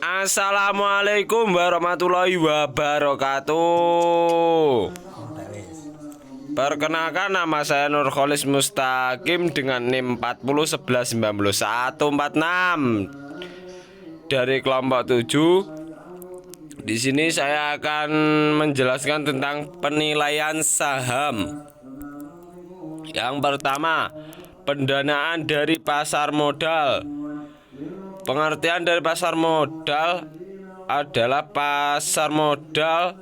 Assalamualaikum warahmatullahi wabarakatuh. Perkenalkan, nama saya Nurkholis Mustaqim dengan NIM 40119146 dari kelompok 7. Di sini saya akan menjelaskan tentang penilaian saham. Yang pertama, pendanaan dari pasar modal. Pengertian dari pasar modal adalah pasar modal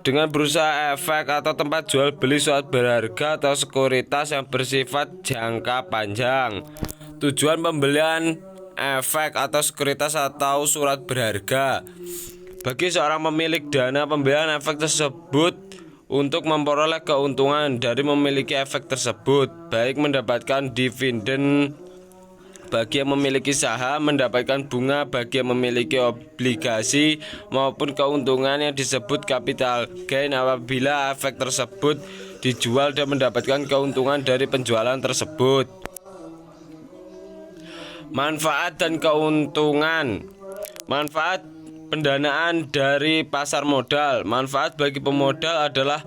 dengan berusaha efek atau tempat jual beli suatu berharga atau sekuritas yang bersifat jangka panjang. Tujuan pembelian efek atau sekuritas atau surat berharga bagi seorang pemilik dana pembelian efek tersebut untuk memperoleh keuntungan dari memiliki efek tersebut, baik mendapatkan dividen bagi yang memiliki saham, mendapatkan bunga bagi yang memiliki obligasi, maupun keuntungan yang disebut capital gain apabila efek tersebut dijual dan mendapatkan keuntungan dari penjualan tersebut. Manfaat dan keuntungan. Manfaat pendanaan dari pasar modal. Manfaat bagi pemodal adalah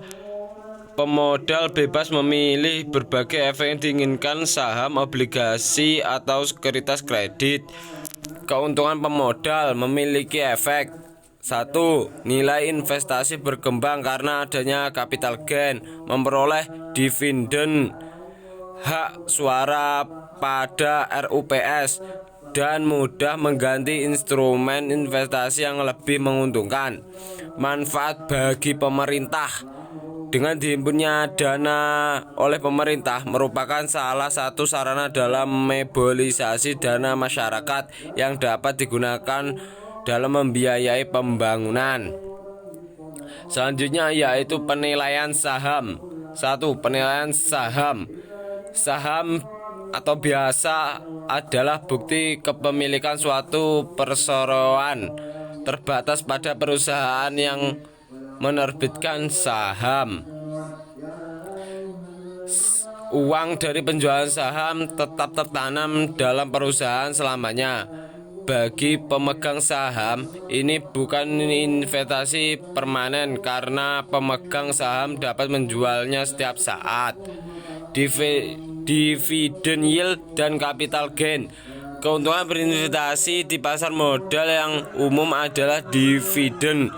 pemodal bebas memilih berbagai efek yang diinginkan, saham, obligasi, atau sekuritas kredit. Keuntungan pemodal memiliki efek: 1. Nilai investasi berkembang karena adanya capital gain, memperoleh dividen, hak suara pada RUPS, dan mudah mengganti instrumen investasi yang lebih menguntungkan. Manfaat bagi pemerintah. Dengan dihimpunnya dana oleh pemerintah merupakan salah satu sarana dalam mobilisasi dana masyarakat yang dapat digunakan dalam membiayai pembangunan. Selanjutnya yaitu penilaian saham. 1. Penilaian saham. Saham atau biasa adalah bukti kepemilikan suatu perseroan terbatas pada perusahaan yang menerbitkan saham. Uang dari penjualan saham tetap tertanam dalam perusahaan selamanya. Bagi pemegang saham, ini bukan investasi permanen karena pemegang saham dapat menjualnya setiap saat. Dividen yield dan capital gain. Keuntungan berinvestasi di pasar modal yang umum adalah dividen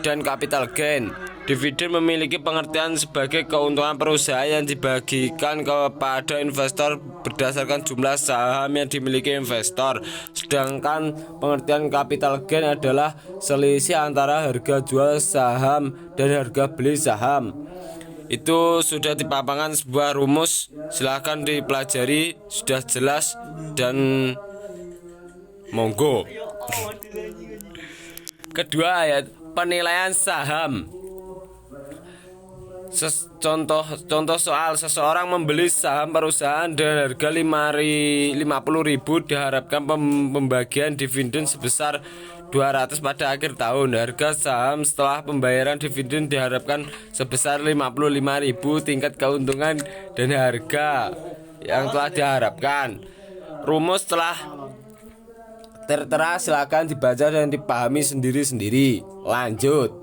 dan capital gain. Dividen memiliki pengertian sebagai keuntungan perusahaan yang dibagikan kepada investor berdasarkan jumlah saham yang dimiliki investor. Sedangkan pengertian capital gain adalah selisih antara harga jual saham dan harga beli saham. Itu sudah dipaparkan sebuah rumus, silahkan dipelajari, sudah jelas dan monggo. Kedua, ayat penilaian saham. Contoh soal: seseorang membeli saham perusahaan dengan harga 50.000, diharapkan pembagian dividen sebesar 200 pada akhir tahun. Harga saham setelah pembayaran dividen diharapkan sebesar 55.000. Tingkat keuntungan dan harga yang telah diharapkan. Rumus telah tertera, silakan dibaca dan dipahami sendiri-sendiri. Lanjut.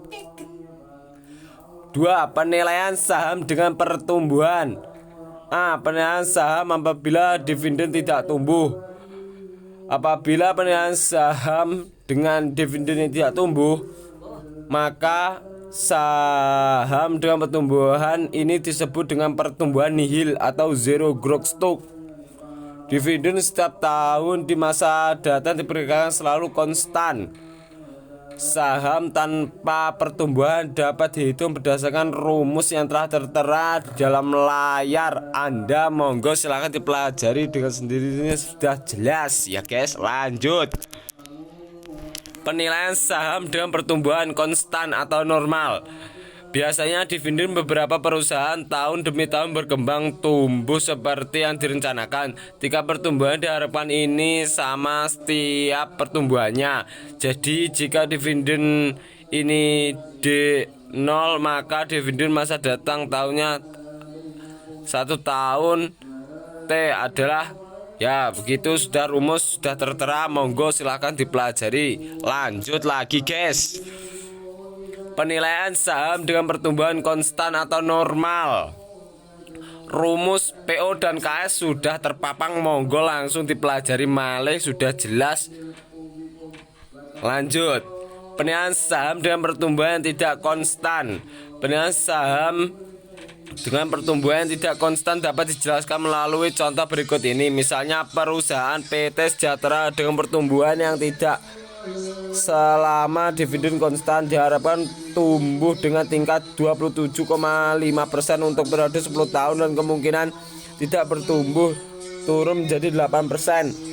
2. Penilaian saham dengan pertumbuhan. Penilaian saham apabila dividen tidak tumbuh. Apabila penilaian saham dengan dividen yang tidak tumbuh, maka saham dengan pertumbuhan ini disebut dengan pertumbuhan nihil atau zero growth stock. Dividen setiap tahun di masa datang diperkirakan selalu konstan. Saham tanpa pertumbuhan dapat dihitung berdasarkan rumus yang telah tertera di dalam layar Anda. Monggo silahkan dipelajari dengan sendirinya, sudah jelas ya guys. Lanjut. Penilaian saham dengan pertumbuhan konstan atau normal. Biasanya dividen beberapa perusahaan tahun demi tahun berkembang tumbuh seperti yang direncanakan. Jika pertumbuhan diharapkan ini sama setiap pertumbuhannya. Jadi jika dividen ini D0, maka dividen masa datang tahunnya 1 tahun T adalah Ya, begitu sudah rumus sudah tertera, monggo silahkan dipelajari. Lanjut lagi, guys. Penilaian saham dengan pertumbuhan konstan atau normal. Rumus PO dan KS sudah terpapang, monggo langsung dipelajari malih, sudah jelas. Lanjut. Penilaian saham dengan pertumbuhan tidak konstan. Penilaian saham dengan pertumbuhan tidak konstan dapat dijelaskan melalui contoh berikut ini. Misalnya perusahaan PT Sejahtera dengan pertumbuhan yang tidak selama dividen konstan diharapkan tumbuh dengan tingkat 27,5% untuk periode 10 tahun dan kemungkinan tidak bertumbuh turun menjadi 8%.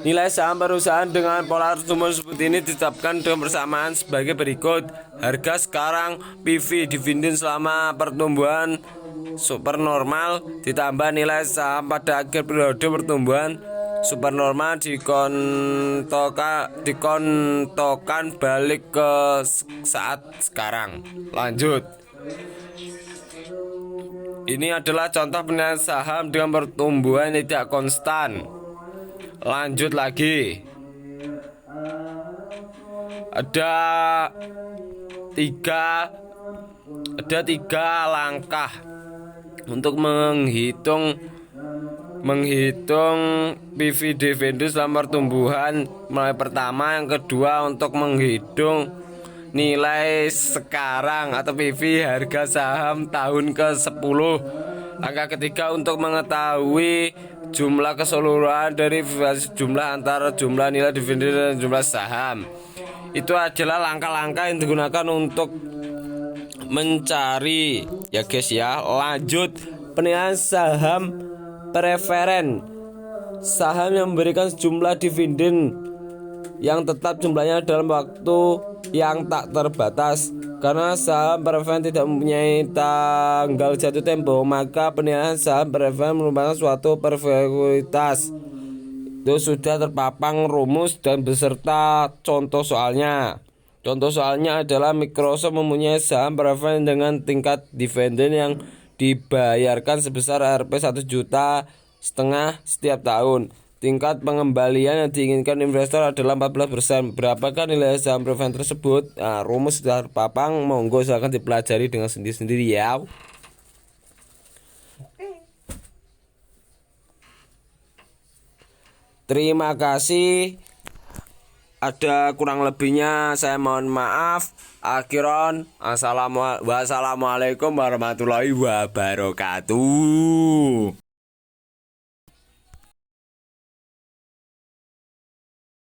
Nilai saham perusahaan dengan pola pertumbuhan seperti ini ditetapkan dengan persamaan sebagai berikut. Harga sekarang, PV, dividen selama pertumbuhan supernormal, ditambah nilai saham pada akhir periode pertumbuhan supernormal dikontokan balik ke saat sekarang. Lanjut. Ini adalah contoh penilaian saham dengan pertumbuhan tidak konstan. Lanjut lagi. Ada tiga langkah untuk menghitung PV dividen selama pertumbuhan. Mulai pertama, yang kedua untuk menghitung nilai sekarang atau PV harga saham tahun ke-10. Langkah ketiga untuk mengetahui jumlah keseluruhan dari jumlah antara jumlah nilai dividen dan jumlah saham. Itu adalah langkah-langkah yang digunakan untuk mencari, ya guys ya. Lanjut, penilaian saham preferen. Saham yang memberikan sejumlah dividen yang tetap jumlahnya dalam waktu yang tak terbatas. Karena saham preferen tidak mempunyai tanggal jatuh tempo, maka penilaian saham preferen merupakan suatu prioritas. Itu sudah terpapang rumus dan beserta contoh soalnya. Contoh soalnya adalah Microsoft mempunyai saham preferen dengan tingkat dividen yang dibayarkan sebesar Rp 1,5 juta setiap tahun. Tingkat pengembalian yang diinginkan investor adalah 14%. Berapakah nilai saham preferen tersebut? Nah, rumus sudah terpapang, monggo silahkan dipelajari dengan sendiri-sendiri ya. Terima kasih. Ada kurang lebihnya saya mohon maaf. Akhiron, wassalamualaikum warahmatullahi wabarakatuh.